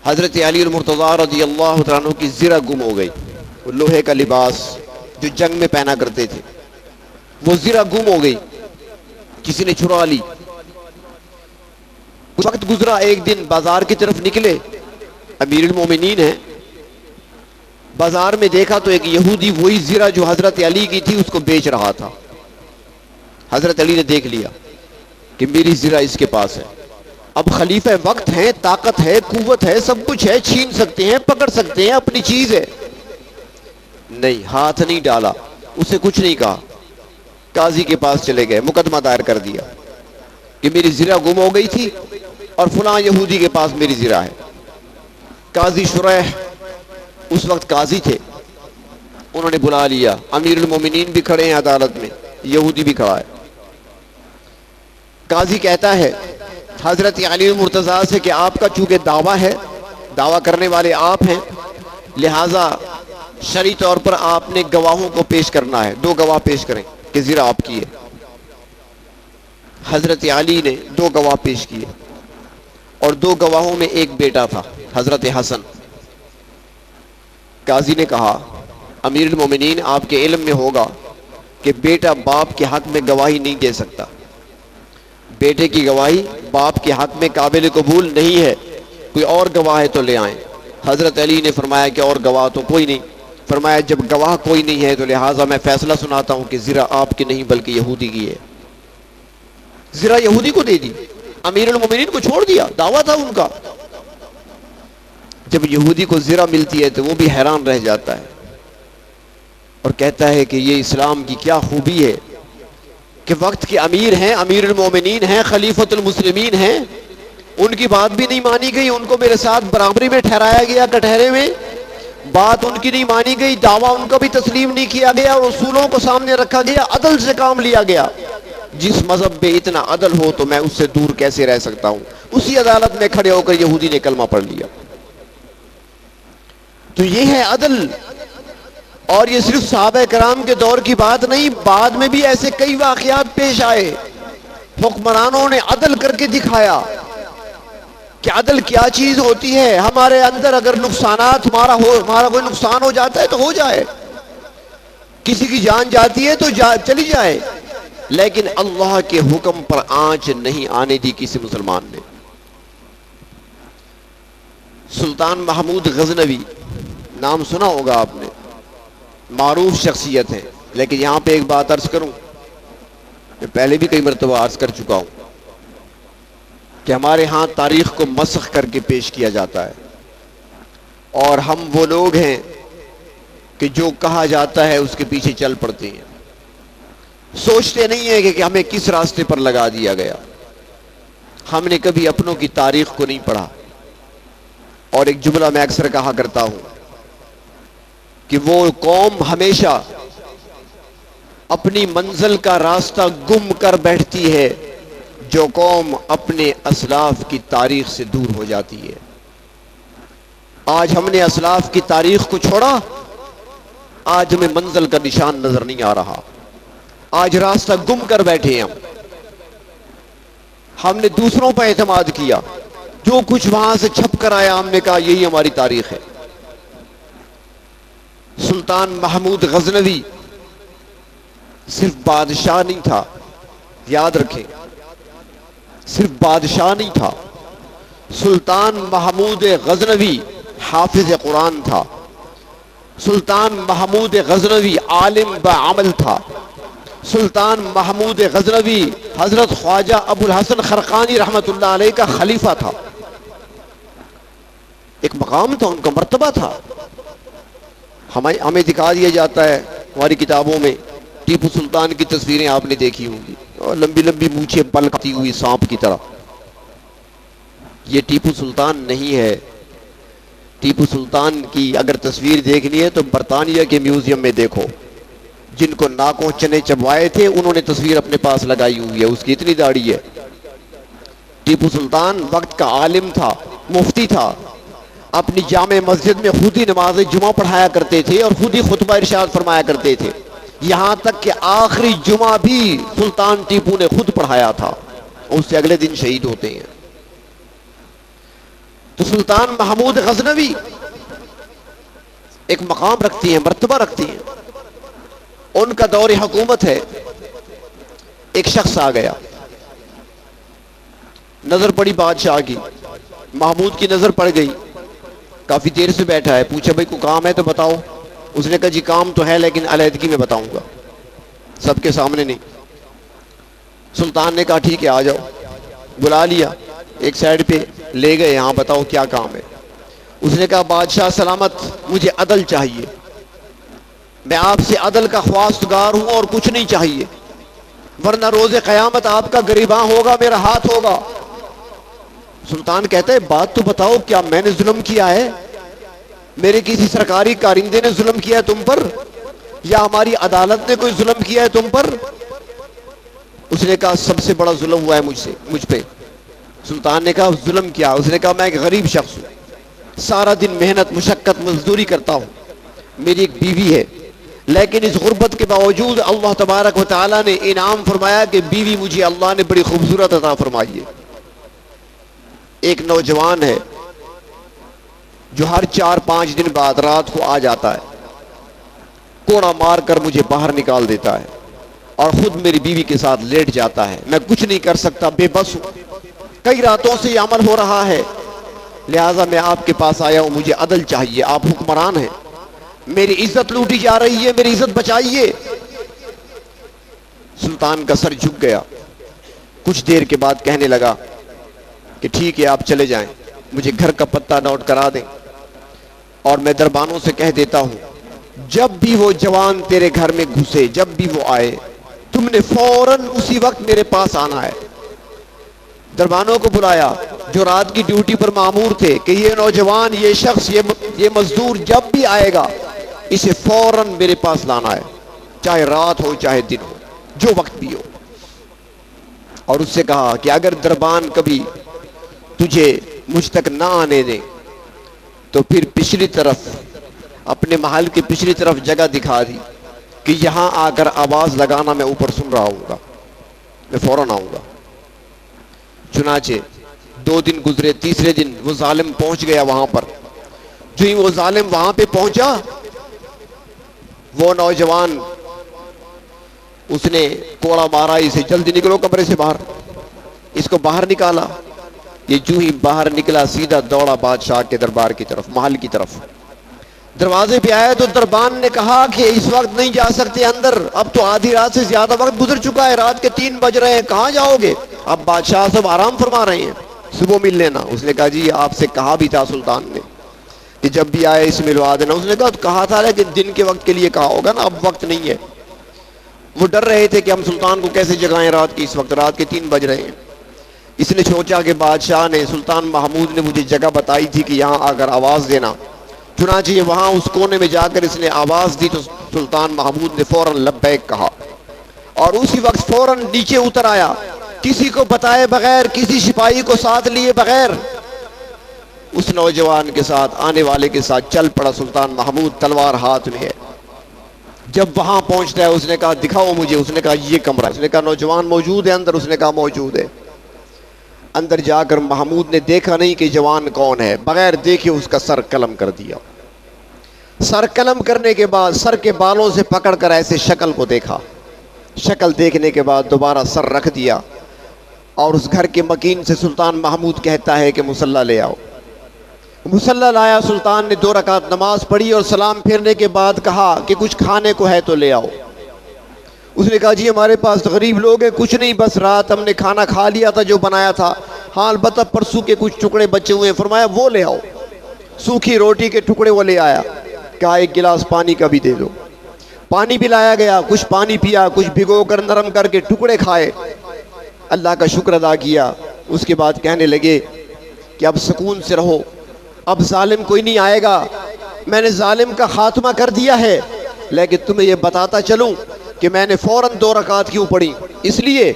حضرت علی المرتضی رضی اللہ تعالیٰ عنہ کی زرہ گم ہو گئی، وہ لوہے کا لباس جو جنگ میں پہنا کرتے تھے، وہ زرہ گم ہو گئی، کسی نے چرا لی۔ کچھ وقت گزرا، ایک دن بازار کی طرف نکلے، امیر المومنین ہیں، بازار میں دیکھا تو ایک یہودی وہی زرہ جو حضرت علی کی تھی اس کو بیچ رہا تھا۔ حضرت علی نے دیکھ لیا کہ میری زرہ اس کے پاس ہے، اب خلیفہ وقت ہے، طاقت ہے، قوت ہے، سب کچھ ہے، چھین سکتے ہیں، پکڑ سکتے ہیں، اپنی چیز ہے۔ نہیں، ہاتھ نہیں ڈالا، اسے کچھ نہیں کہا، قاضی کے پاس چلے گئے، مقدمہ دائر کر دیا کہ میری زرہ گم ہو گئی تھی اور فلاں یہودی کے پاس میری زرہ ہے۔ قاضی شریح اس وقت قاضی تھے، انہوں نے بلا لیا، امیر المومنین بھی کھڑے ہیں عدالت میں، یہودی بھی کھڑا ہے۔ قاضی کہتا ہے حضرت علی المرتضیٰ سے کہ آپ کا چونکہ دعویٰ ہے، دعویٰ کرنے والے آپ ہیں، لہٰذا شرعی طور پر آپ نے گواہوں کو پیش کرنا ہے، 2 گواہ پیش کریں کہ زرہ آپ کی ہے۔ حضرت علی نے 2 گواہ پیش کیے، اور 2 گواہوں میں ایک بیٹا تھا، حضرت حسن۔ قاضی نے کہا امیر المومنین آپ کے علم میں ہوگا کہ بیٹا باپ کے حق میں گواہی نہیں دے سکتا، بیٹے کی گواہی باپ کے حق میں قابل قبول نہیں ہے، کوئی اور گواہ ہے تو لے آئیں۔ حضرت علی نے فرمایا کہ اور گواہ تو کوئی نہیں۔ فرمایا جب گواہ کوئی نہیں ہے تو لہٰذا میں فیصلہ سناتا ہوں کہ زرہ آپ کی نہیں بلکہ یہودی کی ہے۔ زرہ یہودی کو دے دی، امیر المومنین کو چھوڑ دیا، دعویٰ تھا ان کا۔ جب یہودی کو زرہ ملتی ہے تو وہ بھی حیران رہ جاتا ہے اور کہتا ہے کہ یہ اسلام کی کیا خوبی ہے کہ وقت کے امیر ہیں، امیر المومنین ہیں، خلیفۃ المسلمین ہیں، ان کی بات بھی نہیں مانی گئی، ان کو میرے ساتھ برابری میں ٹھہرایا گیا، کٹہرے میں بات ان کی نہیں مانی گئی، دعویٰ ان کا بھی تسلیم نہیں کیا گیا، اور اصولوں کو سامنے رکھا گیا، عدل سے کام لیا گیا۔ جس مذہب میں اتنا عدل ہو تو میں اس سے دور کیسے رہ سکتا ہوں؟ اسی عدالت میں کھڑے ہو کر یہودی نے کلمہ پڑھ لیا۔ تو یہ ہے عدل، اور یہ صرف صحابہ کرام کے دور کی بات نہیں، بعد میں بھی ایسے کئی واقعات پیش آئے، حکمرانوں نے عدل کر کے دکھایا کہ عدل کیا چیز ہوتی ہے۔ ہمارے اندر اگر نقصانات ہمارا کوئی نقصان ہو جاتا ہے تو ہو جائے، کسی کی جان جاتی ہے تو چلی جائے، لیکن اللہ کے حکم پر آنچ نہیں آنے دی کسی مسلمان نے۔ سلطان محمود غزنوی نام سنا ہوگا آپ نے، معروف شخصیت ہے، لیکن یہاں پہ ایک بات عرض کروں، میں پہلے بھی کئی مرتبہ عرض کر چکا ہوں، کہ ہمارے ہاں تاریخ کو مسخ کر کے پیش کیا جاتا ہے، اور ہم وہ لوگ ہیں کہ جو کہا جاتا ہے اس کے پیچھے چل پڑتے ہیں، سوچتے نہیں ہیں کہ ہمیں کس راستے پر لگا دیا گیا۔ ہم نے کبھی اپنوں کی تاریخ کو نہیں پڑھا، اور ایک جملہ میں اکثر کہا کرتا ہوں کہ وہ قوم ہمیشہ اپنی منزل کا راستہ گم کر بیٹھتی ہے جو قوم اپنے اسلاف کی تاریخ سے دور ہو جاتی ہے۔ آج ہم نے اسلاف کی تاریخ کو چھوڑا، آج ہمیں منزل کا نشان نظر نہیں آ رہا، آج راستہ گم کر بیٹھے ہم نے دوسروں پر اعتماد کیا، جو کچھ وہاں سے چھپ کر آیا ہم نے کہا یہی ہماری تاریخ ہے۔ سلطان محمود غزنوی صرف بادشاہ نہیں تھا، یاد رکھیں، صرف بادشاہ نہیں تھا، سلطان محمود غزنوی حافظ قرآن تھا، سلطان محمود غزنوی عالم بعمل تھا، سلطان محمود غزنوی حضرت خواجہ ابو الحسن خرقانی رحمۃ اللہ علیہ کا خلیفہ تھا۔ ایک مقام تھا، ان کا مرتبہ تھا۔ ہمیں دکھا دیا جاتا ہے ہماری کتابوں میں، ٹیپو سلطان کی تصویریں آپ نے دیکھی ہوں گی، اور لمبی لمبی مونچھیں پلکتی ہوئی سانپ کی طرح۔ یہ ٹیپو سلطان نہیں ہے۔ ٹیپو سلطان کی اگر تصویر دیکھنی ہے تو برطانیہ کے میوزیم میں دیکھو، جن کو ناکوں چنے چبوائے تھے انہوں نے تصویر اپنے پاس لگائی ہوئی ہے، اس کی اتنی داڑھی ہے۔ ٹیپو سلطان وقت کا عالم تھا، مفتی تھا، اپنی جامع مسجد میں خود ہی نماز جمعہ پڑھایا کرتے تھے اور خود ہی خطبہ ارشاد فرمایا کرتے تھے، یہاں تک کہ آخری جمعہ بھی سلطان ٹیپو نے خود پڑھایا تھا، اس سے اگلے دن شہید ہوتے ہیں۔ تو سلطان محمود غزنوی ایک مقام رکھتی ہیں، مرتبہ رکھتی ہیں۔ ان کا دور حکومت ہے، ایک شخص آ گیا، نظر پڑی بادشاہ کی، محمود کی نظر پڑ گئی، کافی دیر سے بیٹھا ہے، پوچھا بھائی کوئی کام ہے تو بتاؤ۔ اس نے کہا جی کام تو ہے لیکن علیحدگی میں بتاؤں گا، سب کے سامنے نہیں۔ سلطان نے کہا ٹھیک ہے آ جاؤ، بلا لیا، ایک سائیڈ پہ لے گئے، ہاں بتاؤ کیا کام ہے۔ اس نے کہا بادشاہ سلامت، مجھے عدل چاہیے، میں آپ سے عدل کا خواستگار ہوں اور کچھ نہیں چاہیے، ورنہ روز قیامت آپ کا گریباں ہوگا، میرا ہاتھ ہوگا۔ سلطان کہتا ہے بات تو بتاؤ، کیا میں نے ظلم کیا ہے؟ میرے کسی سرکاری کارندے نے ظلم کیا ہے تم پر، یا ہماری عدالت نے کوئی ظلم کیا ہے تم پر؟ اس نے کہا سب سے بڑا ظلم ہوا ہے مجھ پہ۔ سلطان نے کہا ظلم کیا؟ اس نے کہا میں ایک غریب شخص ہوں، سارا دن محنت مشقت مزدوری کرتا ہوں، میری ایک بیوی ہے، لیکن اس غربت کے باوجود اللہ تبارک و تعالیٰ نے انعام فرمایا کہ بیوی مجھے اللہ نے بڑی خوبصورت عطا فرمائی ہے۔ ایک نوجوان ہے جو ہر 4-5 دن بعد رات کو آ جاتا ہے، کوڑا مار کر مجھے باہر نکال دیتا ہے اور خود میری بیوی کے ساتھ لیٹ جاتا ہے، میں کچھ نہیں کر سکتا، بے بس ہوں، کئی راتوں سے یہ عمل ہو رہا ہے، لہٰذا میں آپ کے پاس آیا ہوں، مجھے عدل چاہیے، آپ حکمران ہیں، میری عزت لوٹی جا رہی ہے، میری عزت بچائیے۔ سلطان کا سر جھک گیا، کچھ دیر کے بعد کہنے لگا کہ ٹھیک ہے آپ چلے جائیں، مجھے گھر کا پتہ نوٹ کرا دیں، اور میں دربانوں سے کہہ دیتا ہوں جب بھی وہ جوان تیرے گھر میں گھسے، جب بھی وہ آئے، تم نے فوراً اسی وقت میرے پاس آنا ہے۔ دربانوں کو بلایا جو رات کی ڈیوٹی پر مامور تھے کہ یہ نوجوان، یہ شخص، یہ مزدور جب بھی آئے گا اسے فوراً میرے پاس لانا ہے، چاہے رات ہو چاہے دن ہو، جو وقت بھی ہو۔ اور اس سے کہا کہ اگر دربان کبھی تجھے مجھ تک نہ آنے دیں تو پھر پچھلی طرف، اپنے محل کی پچھلی طرف جگہ دکھا دی کہ یہاں آ کر آواز لگانا، میں اوپر سن رہا ہوں گا، میں فوراً آؤں گا۔ چنانچہ 2 دن گزرے، تیسرے دن وہ ظالم پہنچ گیا وہاں پر۔ جو ہی وہ ظالم وہاں پہ پہنچا، وہ نوجوان اس نے کوڑا مارا، اسے جلدی نکلو کمرے سے باہر، اس کو باہر نکالا۔ یہ جو ہی باہر نکلا سیدھا دوڑا بادشاہ کے دربار کی طرف، محل کی طرف۔ دروازے پہ آیا تو دربان نے کہا کہ اس وقت نہیں جا سکتے اندر، اب تو آدھی رات سے زیادہ وقت گزر چکا ہے، رات کے 3 بج رہے ہیں، کہاں جاؤ گے؟ اب بادشاہ صاحب آرام فرما رہے ہیں۔ صبح مل لینا۔ اس نے کہا جی آپ سے کہا بھی تھا سلطان نے کہ جب بھی آئے اس ملوا دینا۔ اس نے کہا کہا تھا لیکن دن کے وقت کے لیے کہا ہوگا نا، اب وقت نہیں ہے۔ وہ ڈر رہے تھے کہ ہم سلطان کو کیسے جگائیں رات کی، اس وقت رات کے 3 بج رہے ہیں۔ اس نے سوچا کہ بادشاہ نے، سلطان محمود نے مجھے جگہ بتائی تھی کہ یہاں آ کر آواز دینا، چنانچہ وہاں اس کونے میں جا کر اس نے آواز دی تو سلطان محمود نے فوراً لبیک کہا، اور اسی وقت فوراً نیچے اتر آیا، کسی کو بتائے بغیر، کسی سپاہی کو ساتھ لیے بغیر اس نوجوان کے ساتھ، آنے والے کے ساتھ چل پڑا۔ سلطان محمود تلوار ہاتھ میں ہے۔ جب وہاں پہنچتا ہے اس نے کہا دکھاؤ مجھے۔ اس نے کہا یہ کمرہ۔ اس نے کہا نوجوان موجود ہے اندر؟ اس نے کہا موجود ہے۔ اندر جا کر محمود نے دیکھا نہیں کہ جوان کون ہے، بغیر دیکھے اس کا سر قلم کر دیا۔ سر قلم کرنے کے بعد سر کے بالوں سے پکڑ کر ایسے شکل کو دیکھا، شکل دیکھنے کے بعد دوبارہ سر رکھ دیا، اور اس گھر کے مکین سے سلطان محمود کہتا ہے کہ مصلی لے آؤ۔ مصلی لایا، سلطان نے 2 رکعت نماز پڑھی اور سلام پھیرنے کے بعد کہا کہ کچھ کھانے کو ہے تو لے آؤ۔ اس نے کہا جی ہمارے پاس غریب لوگ ہیں، کچھ نہیں، بس رات ہم نے کھانا کھا لیا تھا جو بنایا تھا، ہاں البتہ پرسوں کے کچھ ٹکڑے بچے ہوئے ہیں۔ فرمایا وہ لے آؤ۔ سوکھی روٹی کے ٹکڑے وہ لے آیا، کہا 1 گلاس پانی کا بھی دے دو۔ پانی بھی لایا گیا، کچھ پانی پیا، کچھ بھگو کر نرم کر کے ٹکڑے کھائے، اللہ کا شکر ادا کیا۔ اس کے بعد کہنے لگے کہ اب سکون سے رہو، اب ظالم کوئی نہیں آئے گا، میں نے ظالم کا خاتمہ کر دیا ہے، لیکن تمہیں یہ بتاتا چلوں کہ میں نے فوراً 2 رکعت کیوں پڑھی، اس لیے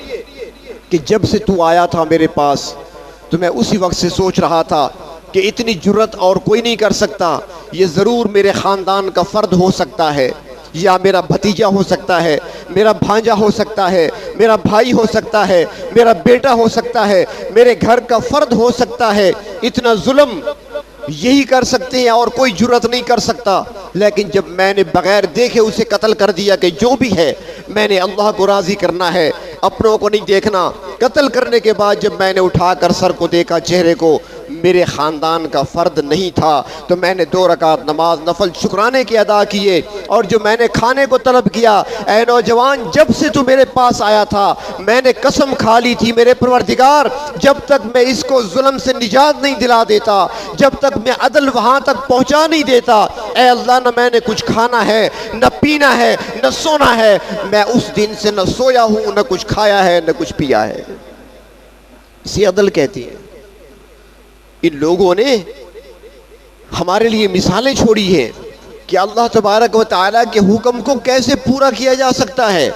کہ جب سے تو آیا تھا میرے پاس تو میں اسی وقت سے سوچ رہا تھا کہ اتنی جرت اور کوئی نہیں کر سکتا، یہ ضرور میرے خاندان کا فرد ہو سکتا ہے، یا میرا بھتیجا ہو سکتا ہے، میرا بھانجا ہو سکتا ہے، میرا بھائی ہو سکتا ہے، میرا بیٹا ہو سکتا ہے، میرے گھر کا فرد ہو سکتا ہے۔ اتنا ظلم یہی کر سکتے ہیں اور کوئی جرت نہیں کر سکتا، لیکن جب میں نے بغیر دیکھے اسے قتل کر دیا کہ جو بھی ہے میں نے اللہ کو راضی کرنا ہے، اپنوں کو نہیں دیکھنا۔ قتل کرنے کے بعد جب میں نے اٹھا کر سر کو دیکھا، چہرے کو، میرے خاندان کا فرد نہیں تھا، تو میں نے 2 رکعت نماز نفل شکرانے کے ادا کیے، اور جو میں نے کھانے کو طلب کیا، اے نوجوان جب سے تو میرے پاس آیا تھا میں نے قسم کھا لی تھی میرے پروردگار جب تک میں اس کو ظلم سے نجات نہیں دلا دیتا، جب تک میں عدل وہاں تک پہنچا نہیں دیتا، اے اللہ نہ میں نے کچھ کھانا ہے، نہ پینا ہے، نہ سونا ہے، میں اس دن سے نہ سویا ہوں، نہ کچھ کھایا ہے، نہ کچھ پیا ہے۔ اسی عدل کہتی ہے۔ ان لوگوں نے ہمارے لیے مثالیں چھوڑی ہیں کہ اللہ تبارک و تعالیٰ کے حکم کو کیسے پورا کیا جا سکتا ہے۔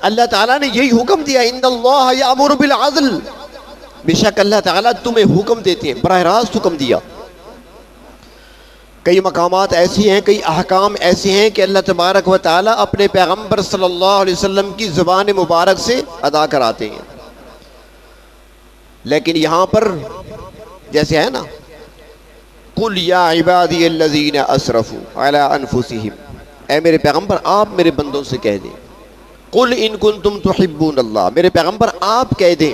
اللہ تعالیٰ نے یہی حکم دیا، ان اللہ یامر بالعدل، بے شک اللہ تعالیٰ تمہیں حکم دیتے ہیں، براہ راست حکم دیا۔ کئی مقامات ایسی ہیں، کئی احکام ایسے ہیں کہ اللہ تبارک و تعالیٰ اپنے پیغمبر صلی اللہ علیہ وسلم کی زبان مبارک سے ادا کراتے ہیں، لیکن یہاں پر جیسے ہے نا، قل یا عبادی الذین اسرفوا علی انفسہم، اے میرے پیغمبر آپ میرے بندوں سے کہہ دیں، قل ان کنتم تحبون اللہ، میرے پیغمبر آپ کہہ دیں،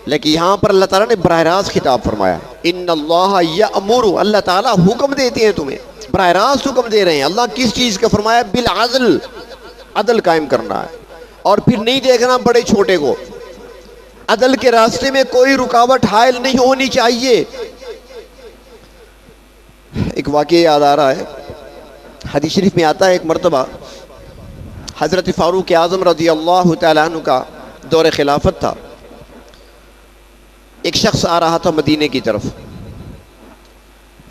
لیکن یہاں پر اللہ تعالیٰ نے براہ راست خطاب فرمایا، ان اللہ یأمر، اللہ تعالیٰ حکم دیتے ہیں تمہیں، براہ راست حکم دے رہے ہیں۔ اللہ کس چیز کا فرمایا؟ بالعدل، عدل قائم کرنا ہے، اور پھر نہیں دیکھنا بڑے چھوٹے کو، عدل کے راستے میں کوئی رکاوٹ حائل نہیں ہونی چاہیے۔ ایک واقعہ یاد آ رہا ہے، حدیث شریف میں آتا ہے ایک مرتبہ حضرت فاروق اعظم رضی اللہ تعالیٰ عنہ کا دور خلافت تھا، ایک شخص آ رہا تھا مدینے کی طرف،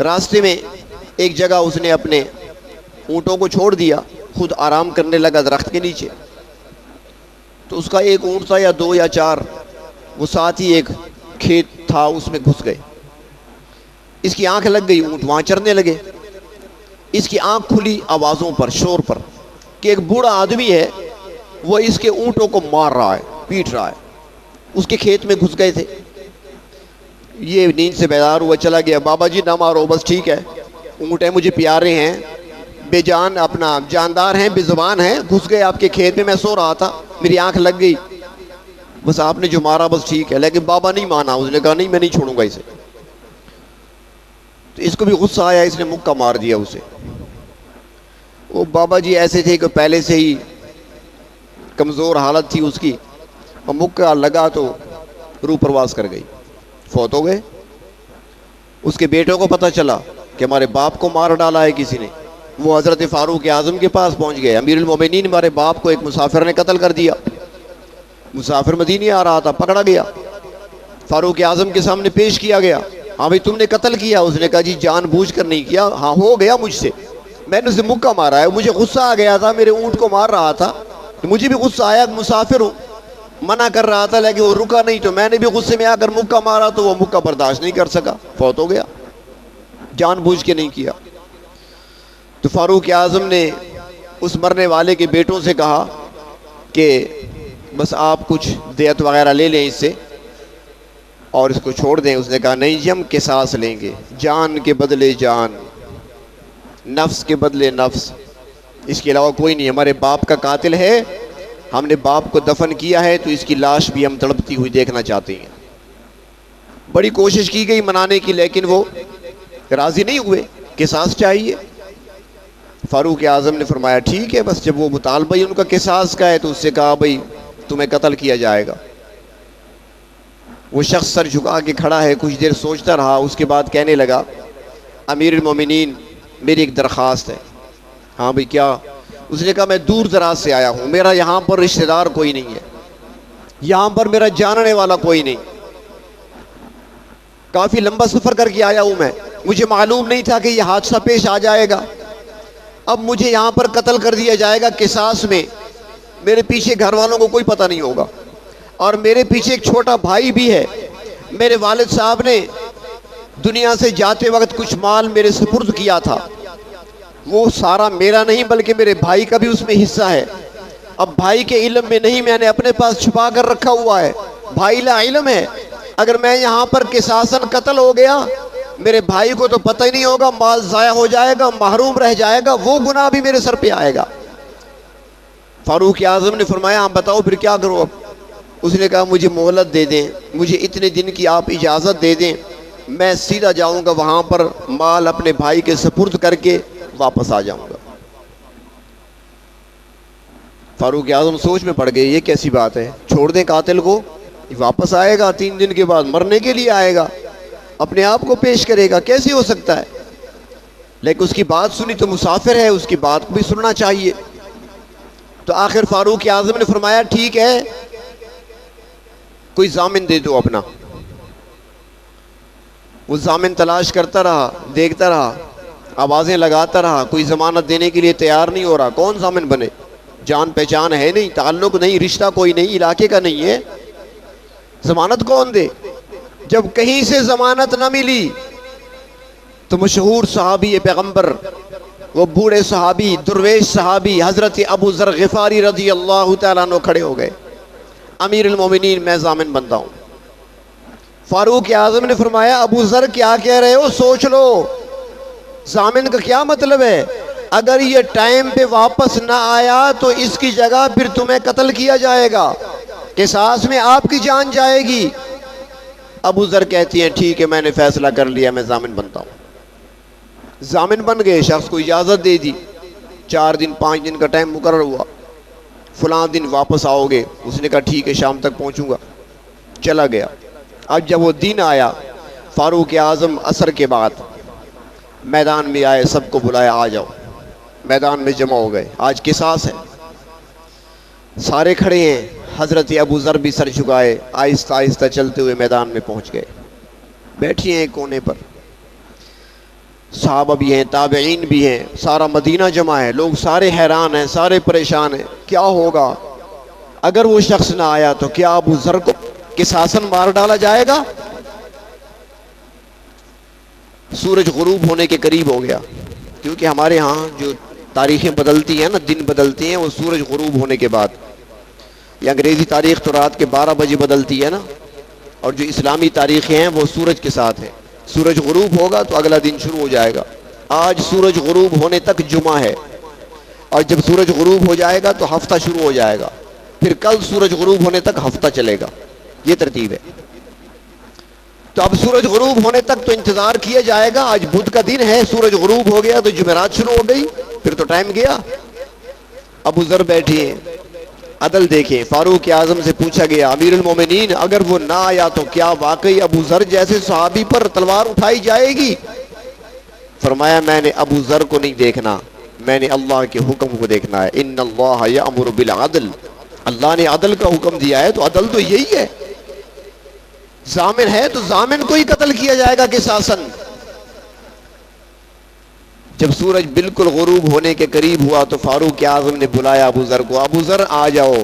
راستے میں ایک جگہ اس نے اپنے اونٹوں کو چھوڑ دیا، خود آرام کرنے لگا درخت کے نیچے، تو اس کا ایک اونٹ تھا یا 2 یا 4، وہ ساتھ ہی ایک کھیت تھا اس میں گھس گئے، اس کی آنکھ لگ گئی، اونٹ وہاں چرنے لگے، اس کی آنکھ کھلی آوازوں پر، شور پر، کہ ایک بوڑھا آدمی ہے وہ اس کے اونٹوں کو مار رہا ہے، پیٹ رہا ہے، اس کے کھیت میں گھس گئے تھے۔ یہ نیند سے بیدار ہوا، چلا گیا، بابا جی نہ مارو بس، ٹھیک ہے، اونٹ ہیں مجھے پیارے ہیں، بے جان اپنا جاندار ہیں، بے زبان ہیں، گھس گئے آپ کے کھیت میں، میں سو رہا تھا، میری آنکھ لگ گئی، بس آپ نے جو مارا بس ٹھیک ہے۔ لیکن بابا نہیں مانا، اس نے کہا نہیں میں نہیں چھوڑوں گا اسے، تو اس کو بھی غصہ آیا، اس نے مکہ مار دیا اسے۔ وہ بابا جی ایسے تھے کہ پہلے سے ہی کمزور حالت تھی اس کی، اور مکہ لگا تو روح پرواز کر گئی، فوت ہو گئے۔ اس کے بیٹوں کو پتہ چلا کہ ہمارے باپ کو مار ڈالا ہے کسی نے، وہ حضرت فاروق اعظم کے پاس پہنچ گئے، امیر المومنین ہمارے باپ کو ایک مسافر نے قتل کر دیا۔ مسافر مدینے آ رہا تھا، پکڑا گیا، فاروق اعظم کے سامنے پیش کیا گیا۔ ہاں بھائی تم نے قتل کیا؟ اس نے کہا جی جان بوجھ کر نہیں کیا، ہاں ہو گیا مجھ سے، میں نے اسے مکہ مارا ہے، مجھے غصہ آ گیا تھا، میرے اونٹ کو مار رہا تھا، مجھے بھی غصہ آیا، مسافر ہوں، منع کر رہا تھا لیکن وہ رکا نہیں، تو میں نے بھی غصے میں آ کر مکہ مارا، تو وہ مکہ برداشت نہیں کر سکا، فوت ہو گیا، جان بوجھ کے نہیں کیا۔ تو فاروق اعظم نے اس مرنے والے کے بیٹوں سے کہا کہ بس آپ کچھ دیت وغیرہ لے لیں اس سے اور اس کو چھوڑ دیں۔ اس نے کہا نہیں جی ہم قصاص لیں گے، جان کے بدلے جان، نفس کے بدلے نفس، اس کے علاوہ کوئی نہیں، ہمارے باپ کا قاتل ہے، ہم نے باپ کو دفن کیا ہے تو اس کی لاش بھی ہم تڑپتی ہوئی دیکھنا چاہتے ہیں۔ بڑی کوشش کی گئی منانے کی لیکن وہ راضی نہیں ہوئے، قصاص چاہیے۔ فاروق اعظم نے فرمایا ٹھیک ہے، بس جب وہ مطالبہ ہی ان کا قصاص کا ہے تو اس سے کہا بھائی تمہیں قتل کیا جائے گا۔ وہ شخص سر جھکا کے کھڑا ہے، کچھ دیر سوچتا رہا، اس کے بعد کہنے لگا امیر المومنین میری ایک درخواست ہے۔ ہاں بھئی کیا؟ اس نے کہا میں دور دراز سے آیا ہوں، میرا یہاں پر رشتہ دار کوئی نہیں ہے، یہاں پر میرا جاننے والا کوئی نہیں، کافی لمبا سفر کر کے آیا ہوں میں، مجھے معلوم نہیں تھا کہ یہ حادثہ پیش آ جائے گا، اب مجھے یہاں پر قتل کر دیا جائے گا قصاص میں، میرے پیچھے گھر والوں کو کوئی پتہ نہیں ہوگا، اور میرے پیچھے ایک چھوٹا بھائی بھی ہے، میرے والد صاحب نے دنیا سے جاتے وقت کچھ مال میرے سپرد کیا تھا، وہ سارا میرا نہیں بلکہ میرے بھائی کا بھی اس میں حصہ ہے، اب بھائی کے علم میں نہیں، میں نے اپنے پاس چھپا کر رکھا ہوا ہے، بھائی لا علم ہے، اگر میں یہاں پر قصاصاً قتل ہو گیا میرے بھائی کو تو پتہ ہی نہیں ہوگا، مال ضائع ہو جائے گا، محروم رہ جائے گا، وہ گناہ بھی میرے سر پہ آئے گا۔ فاروق اعظم نے فرمایا ہاں بتاؤ پھر کیا کرو اب؟ اس نے کہا مجھے مہلت دے دیں، مجھے اتنے دن کی آپ اجازت دے دیں، میں سیدھا جاؤں گا وہاں پر مال اپنے بھائی کے سپرد کر کے واپس آ جاؤں گا۔ فاروق اعظم سوچ میں پڑ گئے یہ کیسی بات ہے، چھوڑ دیں قاتل کو، واپس آئے گا 3 دن کے بعد، مرنے کے لیے آئے گا، اپنے آپ کو پیش کرے گا، کیسے ہو سکتا ہے؟ لیکن اس کی بات سنی تو مسافر ہے، اس کی بات کو بھی سننا چاہیے۔ تو آخر فاروق اعظم نے فرمایا ٹھیک ہے کوئی ضامن دے دو اپنا۔ وہ ضامن تلاش کرتا رہا، دیکھتا رہا، آوازیں لگاتا رہا، کوئی ضمانت دینے کے لیے تیار نہیں ہو رہا، کون ضامن بنے؟ جان پہچان ہے نہیں، تعلق نہیں، رشتہ کوئی نہیں، علاقے کا نہیں ہے، ضمانت کون دے؟ جب کہیں سے ضمانت نہ ملی تو مشہور صحابی پیغمبر، وہ بوڑھے صحابی، درویش صحابی حضرت ابو ذر غفاری رضی اللہ تعالیٰ عنہ کھڑے ہو گئے، امیر المومنین میں ضامن بنتا ہوں۔ فاروق اعظم نے فرمایا ابو ذر کیا کہہ رہے ہو، سوچ لو، ضامن کا کیا مطلب ہے؟ اگر یہ ٹائم پہ واپس نہ آیا تو اس کی جگہ پھر تمہیں قتل کیا جائے گا، قصاص میں آپ کی جان جائے گی۔ ابو ذر کہتی ہیں ٹھیک ہے میں نے فیصلہ کر لیا، میں ضامن بنتا ہوں۔ ضامن بن گئے، شخص کو اجازت دے دی، 4 دن 5 دن کا ٹائم مقرر ہوا، فلاں دن واپس آؤ گے، اس نے کہا ٹھیک ہے شام تک پہنچوں گا، چلا گیا۔ اب جب وہ دن آیا فاروق اعظم عصر کے بعد میدان میں آئے، سب کو بلایا آ جاؤ، میدان میں جمع ہو گئے، آج قصاص ہے، سارے کھڑے ہیں، حضرت ابو ذر بھی سر جھکائے، آہستہ آہستہ چلتے ہوئے میدان میں پہنچ گئے، بیٹھی ہیں ایک کونے پر، صحابہ بھی ہیں، تابعین بھی ہیں، سارا مدینہ جمع ہے، لوگ سارے حیران ہیں، سارے پریشان ہیں، کیا ہوگا؟ اگر وہ شخص نہ آیا تو کیا ابو ذر کو قصاصاً مار ڈالا جائے گا؟ سورج غروب ہونے کے قریب ہو گیا، کیونکہ ہمارے ہاں جو تاریخیں بدلتی ہیں نا، دن بدلتی ہیں، وہ سورج غروب ہونے کے بعد، یہ انگریزی تاریخ تو رات کے 12 بجے بدلتی ہے نا، اور جو اسلامی تاریخیں ہیں وہ سورج کے ساتھ ہیں، سورج غروب ہوگا تو اگلا دن شروع ہو جائے گا۔ آج سورج غروب ہونے تک جمعہ ہے، اور جب سورج غروب ہو جائے گا تو ہفتہ شروع ہو جائے گا، پھر کل سورج غروب ہونے تک ہفتہ چلے گا، یہ ترتیب ہے۔ تو اب سورج غروب ہونے تک تو انتظار کیا جائے گا، آج بدھ کا دن ہے، سورج غروب ہو گیا تو جمعرات شروع ہو گئی، پھر تو ٹائم گیا۔ ابو ذر بیٹھے ہیں، عدل دیکھیں، فاروق اعظم سے پوچھا گیا امیر المومنین اگر وہ نہ آیا تو کیا واقعی ابو ذر جیسے صحابی پر تلوار اٹھائی جائے گی؟ فرمایا میں نے ابو ذر کو نہیں دیکھنا، میں نے اللہ کے حکم کو دیکھنا ہے۔ ان اللہ یأمر بالعدل، اللہ نے عدل کا حکم دیا ہے تو عدل تو یہی ہے۔ ضامن ہے تو ضامن کو ہی قتل کیا جائے گا قصاصاً۔ جب سورج بالکل غروب ہونے کے قریب ہوا تو فاروق اعظم نے بلایا ابو ذر کو، ابو ذر آ جاؤ،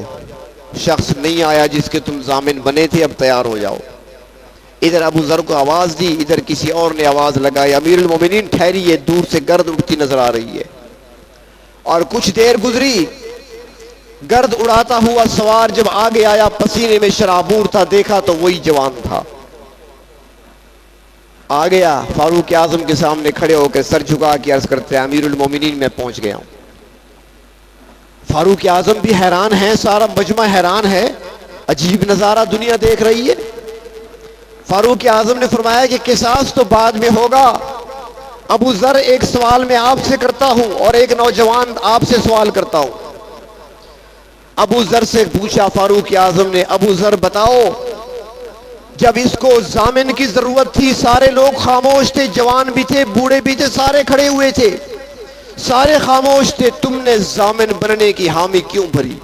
شخص نہیں آیا جس کے تم ضامن بنے تھے، اب تیار ہو جاؤ۔ ادھر ابو ذر کو آواز دی، ادھر کسی اور نے آواز لگائی، امیر المومنین ٹھہریے، دور سے گرد اٹھتی نظر آ رہی ہے۔ اور کچھ دیر گزری، گرد اڑاتا ہوا سوار جب آگے آیا، پسینے میں شرابور تھا، دیکھا تو وہی جوان تھا۔ آ گیا، فاروق اعظم کے سامنے کھڑے ہو کے سر جھکا کے عرض کرتے ہیں امیر المومنین میں پہنچ گیا ہوں۔ فاروق اعظم بھی حیران ہیں، سارا مجمع حیران ہے، عجیب نظارہ دنیا دیکھ رہی ہے۔ فاروق اعظم نے فرمایا کہ قصاص تو بعد میں ہوگا، ابو ذر ایک سوال میں آپ سے کرتا ہوں اور ایک نوجوان آپ سے سوال کرتا ہوں۔ ابو ذر سے پوچھا فاروق اعظم نے، ابو ذر بتاؤ، جب اس کو ضامن کی ضرورت تھی سارے لوگ خاموش تھے، جوان بھی تھے، بوڑھے بھی تھے، سارے کھڑے ہوئے تھے، سارے خاموش تھے، تم نے ضامن بننے کی حامی کیوں بھری؟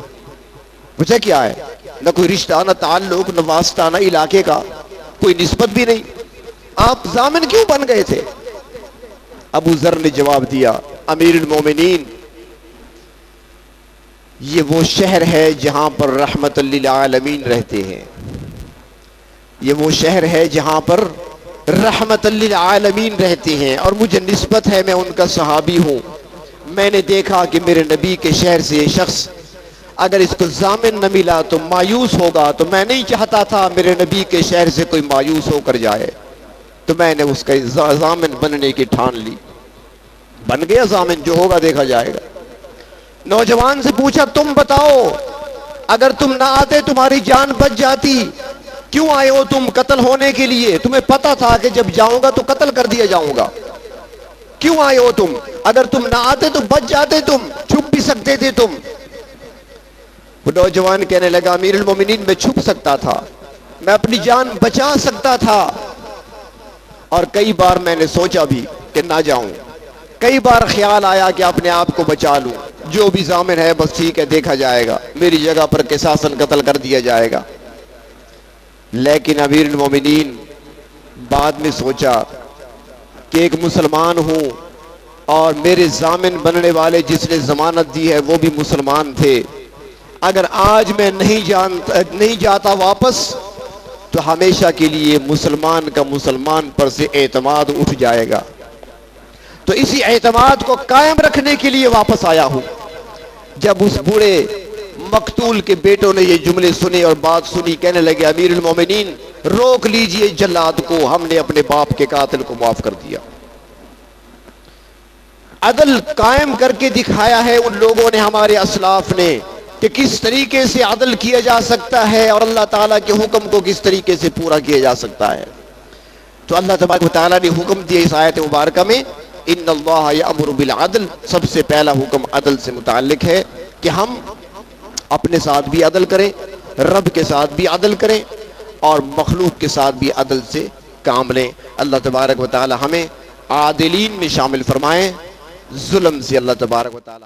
وجہ کیا ہے؟ نہ کوئی رشتہ، نہ تعلق، نہ واسطہ، نہ علاقے کا کوئی نسبت بھی نہیں، آپ ضامن کیوں بن گئے تھے؟ ابو ذر نے جواب دیا، امیر المومنین یہ وہ شہر ہے جہاں پر رحمت للعالمین رہتے ہیں، یہ وہ شہر ہے جہاں پر رحمت للعالمین رہتے ہیں، اور مجھے نسبت ہے، میں ان کا صحابی ہوں۔ میں نے دیکھا کہ میرے نبی کے شہر سے یہ شخص اگر اس کو ضامن نہ ملا تو مایوس ہوگا، تو میں نہیں چاہتا تھا میرے نبی کے شہر سے کوئی مایوس ہو کر جائے، تو میں نے اس کا ضامن بننے کی ٹھان لی، بن گیا ضامن، جو ہوگا دیکھا جائے گا۔ نوجوان سے پوچھا تم بتاؤ، اگر تم نہ آتے تمہاری جان بچ جاتی، کیوں آئے ہو تم قتل ہونے کے لیے؟ تمہیں پتا تھا کہ جب جاؤں گا تو قتل کر دیا جاؤں گا، کیوں آئے ہو تم؟ اگر تم نہ آتے تو بچ جاتے، تم چھپ بھی سکتے تھے تم۔ وہ نوجوان کہنے لگا امیر المومنین میں چھپ سکتا تھا، میں اپنی جان بچا سکتا تھا، اور کئی بار میں نے سوچا بھی کہ نہ جاؤں، کئی بار خیال آیا کہ اپنے آپ کو بچا لوں، جو بھی ضامن ہے بس ٹھیک ہے دیکھا جائے گا، میری جگہ پر قصاصاً قتل کر دیا جائے گا۔ لیکن امیر المومنین بعد میں سوچا کہ ایک مسلمان ہوں اور میرے ضامن بننے والے جس نے ضمانت دی ہے وہ بھی مسلمان تھے، اگر آج میں نہیں جاتا واپس تو ہمیشہ کے لیے مسلمان کا مسلمان پر سے اعتماد اٹھ جائے گا، تو اسی اعتماد کو قائم رکھنے کے لیے واپس آیا ہوں۔ جب اس بوڑھے مقتول کے بیٹوں نے یہ جملے سنے اور بات سنی، کہنے لگے امیر المومنین روک لیجئے جلاد کو، ہم نے اپنے باپ کے قاتل کو معاف کر دیا۔ عدل قائم کر کے دکھایا ہے ان لوگوں نے، ہمارے اسلاف نے، کہ کس طریقے سے عدل کیا جا سکتا ہے اور اللہ تعالیٰ کے حکم کو کس طریقے سے پورا کیا جا سکتا ہے۔ تو اللہ تبارک و تعالیٰ نے حکم دیا اس آیت مبارکہ میں، ان اللہ یأمر بالعدل، سب سے پہلا حکم عدل سے متعلق ہے کہ ہم اپنے ساتھ بھی عدل کریں، رب کے ساتھ بھی عدل کریں، اور مخلوق کے ساتھ بھی عدل سے کام لیں۔ اللہ تبارک و تعالی ہمیں عادلین میں شامل فرمائیں، ظلم سے اللہ تبارک و تعالی